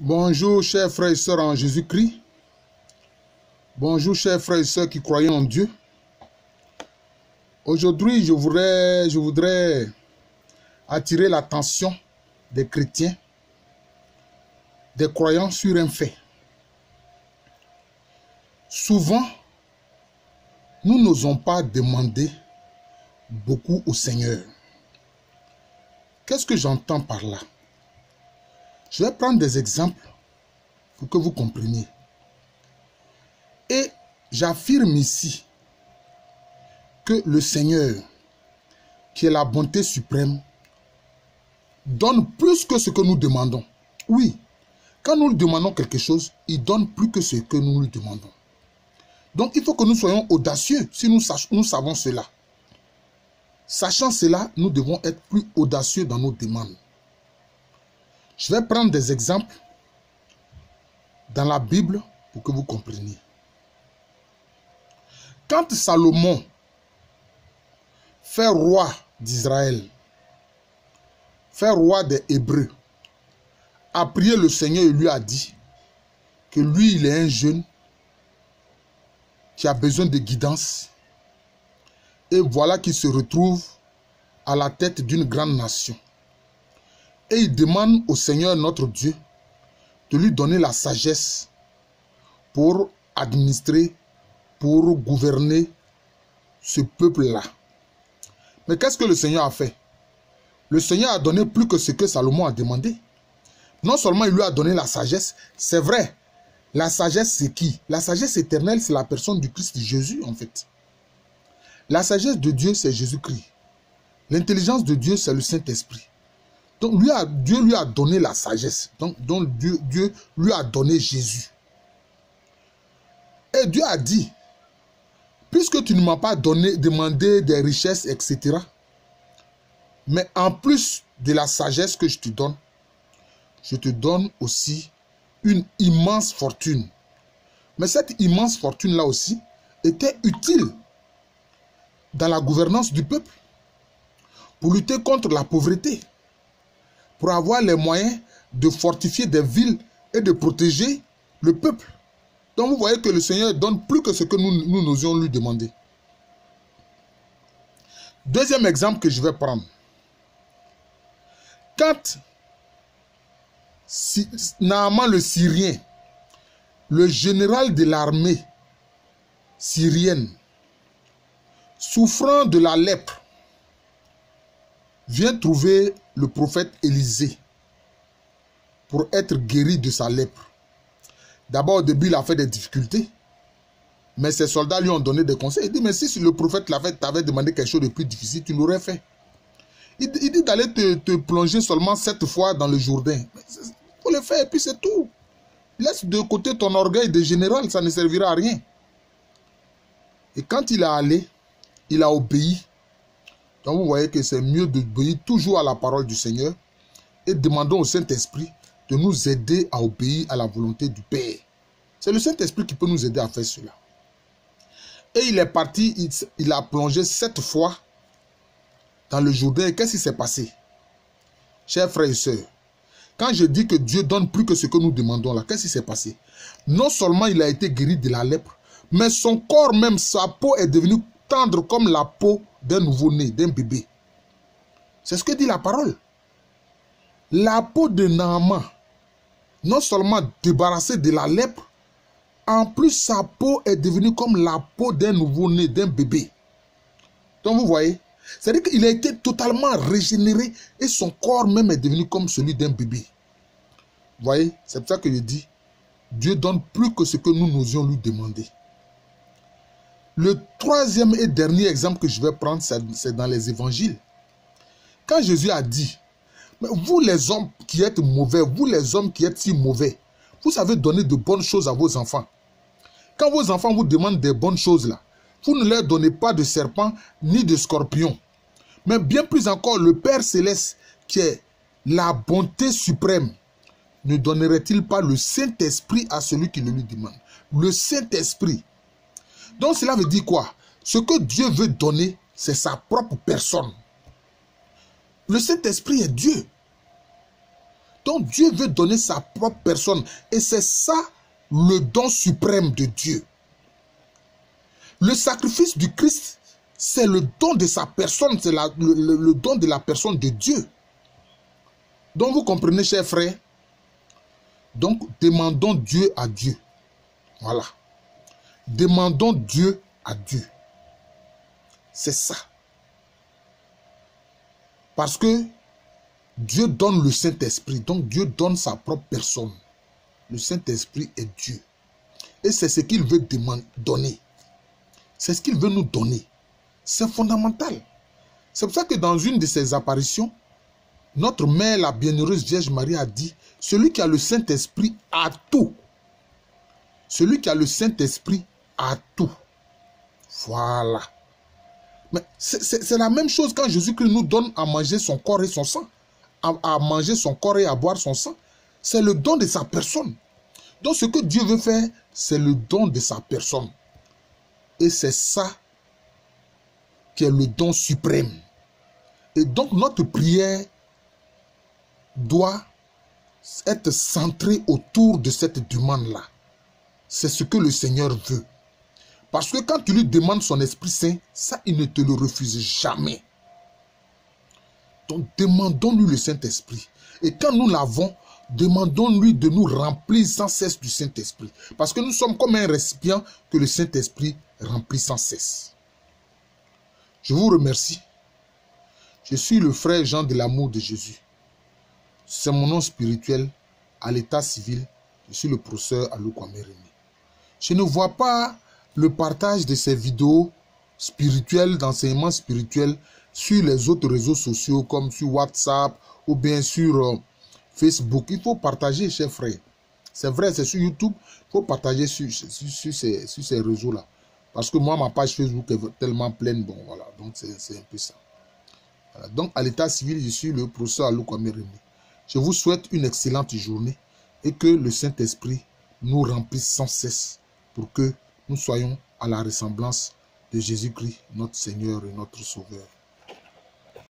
Bonjour chers frères et sœurs en Jésus-Christ. Bonjour chers frères et sœurs qui croient en Dieu. Aujourd'hui, je voudrais attirer l'attention des chrétiens, des croyants sur un fait. Souvent, nous n'osons pas demander beaucoup au Seigneur. Qu'est-ce que j'entends par là? Je vais prendre des exemples pour que vous compreniez. Et j'affirme ici que le Seigneur, qui est la bonté suprême, donne plus que ce que nous demandons. Oui, quand nous lui demandons quelque chose, il donne plus que ce que nous lui demandons. Donc il faut que nous soyons audacieux si nous savons cela. Sachant cela, nous devons être plus audacieux dans nos demandes. Je vais prendre des exemples dans la Bible pour que vous compreniez. Quand Salomon fait roi d'Israël, fait roi des Hébreux, a prié le Seigneur et lui a dit que lui, il est un jeune qui a besoin de guidance. Et voilà qu'il se retrouve à la tête d'une grande nation. Et il demande au Seigneur notre Dieu de lui donner la sagesse pour administrer, pour gouverner ce peuple-là. Mais qu'est-ce que le Seigneur a fait? Le Seigneur a donné plus que ce que Salomon a demandé. Non seulement il lui a donné la sagesse, c'est vrai. La sagesse, c'est qui? La sagesse éternelle, c'est la personne du Christ Jésus, en fait. La sagesse de Dieu, c'est Jésus-Christ. L'intelligence de Dieu, c'est le Saint-Esprit. Donc Dieu lui a donné la sagesse. Donc Dieu lui a donné Jésus. Et Dieu a dit, puisque tu ne m'as pas demandé des richesses, etc., mais en plus de la sagesse que je te donne aussi une immense fortune. Mais cette immense fortune-là aussi était utile dans la gouvernance du peuple, pour lutter contre la pauvreté, pour avoir les moyens de fortifier des villes et de protéger le peuple. Donc vous voyez que le Seigneur donne plus que ce que nous n'osions lui demander. Deuxième exemple que je vais prendre. Quand Naaman le Syrien, le général de l'armée syrienne, souffrant de la lèpre, vient trouver le prophète Élisée pour être guéri de sa lèpre. D'abord, au début, il a fait des difficultés, mais ses soldats lui ont donné des conseils. Il dit, mais si le prophète t'avait demandé quelque chose de plus difficile, tu l'aurais fait. Il dit d'aller te plonger seulement 7 fois dans le Jourdain. Il faut le faire et puis c'est tout. Laisse de côté ton orgueil de général, ça ne servira à rien. Et quand il est allé, il a obéi. Donc vous voyez que c'est mieux d'obéir toujours à la parole du Seigneur et demandons au Saint-Esprit de nous aider à obéir à la volonté du Père. C'est le Saint-Esprit qui peut nous aider à faire cela. Et il est parti, il a plongé 7 fois dans le Jourdain. Et qu'est-ce qui s'est passé? Chers frères et sœurs, quand je dis que Dieu donne plus que ce que nous demandons là, qu'est-ce qui s'est passé? Non seulement il a été guéri de la lèpre, mais son corps même, sa peau est devenue tendre comme la peau d'un nouveau-né, d'un bébé. C'est ce que dit la parole. La peau de Naaman, non seulement débarrassée de la lèpre, en plus sa peau est devenue comme la peau d'un nouveau-né, d'un bébé. Donc vous voyez, c'est-à-dire qu'il a été totalement régénéré et son corps même est devenu comme celui d'un bébé. Vous voyez, c'est pour ça que je dis, Dieu donne plus que ce que nous n'osions lui demander. Le troisième et dernier exemple que je vais prendre, c'est dans les évangiles. Quand Jésus a dit, mais vous les hommes qui êtes mauvais, vous les hommes qui êtes si mauvais, vous savez donner de bonnes choses à vos enfants. Quand vos enfants vous demandent des bonnes choses là, vous ne leur donnez pas de serpents ni de scorpions. Mais bien plus encore, le Père Céleste, qui est la bonté suprême, ne donnerait-il pas le Saint-Esprit à celui qui le lui demande? Le Saint-Esprit. Donc cela veut dire quoi? Ce que Dieu veut donner, c'est sa propre personne. Le Saint-Esprit est Dieu. Donc Dieu veut donner sa propre personne. Et c'est ça le don suprême de Dieu. Le sacrifice du Christ, c'est le don de sa personne, c'est le don de la personne de Dieu. Donc vous comprenez, chers frères? Donc demandons Dieu à Dieu. Voilà. Demandons Dieu à Dieu. C'est ça. Parce que Dieu donne le Saint-Esprit. Donc Dieu donne sa propre personne. Le Saint-Esprit est Dieu. Et c'est ce qu'il veut donner. C'est ce qu'il veut nous donner. C'est fondamental. C'est pour ça que dans une de ses apparitions, notre mère, la bienheureuse Vierge Marie, a dit, celui qui a le Saint-Esprit a tout. Celui qui a le Saint-Esprit a tout. Voilà. Mais c'est la même chose quand Jésus-Christ nous donne à manger son corps et son sang. À manger son corps et à boire son sang. C'est le don de sa personne. Donc ce que Dieu veut faire, c'est le don de sa personne. Et c'est ça qui est le don suprême. Et donc notre prière doit être centrée autour de cette demande-là. C'est ce que le Seigneur veut. Parce que quand tu lui demandes son Esprit Saint, ça, il ne te le refuse jamais. Donc, demandons-lui le Saint-Esprit. Et quand nous l'avons, demandons-lui de nous remplir sans cesse du Saint-Esprit. Parce que nous sommes comme un récipient que le Saint-Esprit remplit sans cesse. Je vous remercie. Je suis le frère Jean de l'amour de Jésus. C'est mon nom spirituel. À l'état civil, je suis le professeur Aloukwame Rémy. Je ne vois pas le partage de ces vidéos spirituelles, d'enseignement spirituel sur les autres réseaux sociaux comme sur WhatsApp ou bien sur Facebook. Il faut partager, chers frères. C'est vrai, c'est sur YouTube. Il faut partager sur ces réseaux-là. Parce que moi, ma page Facebook est tellement pleine. Bon, voilà. Donc, c'est un peu ça. Voilà. Donc, à l'état civil, je suis le professeur Aloukwame Rémy. Je vous souhaite une excellente journée et que le Saint-Esprit nous remplisse sans cesse pour que nous soyons à la ressemblance de Jésus-Christ, notre Seigneur et notre Sauveur.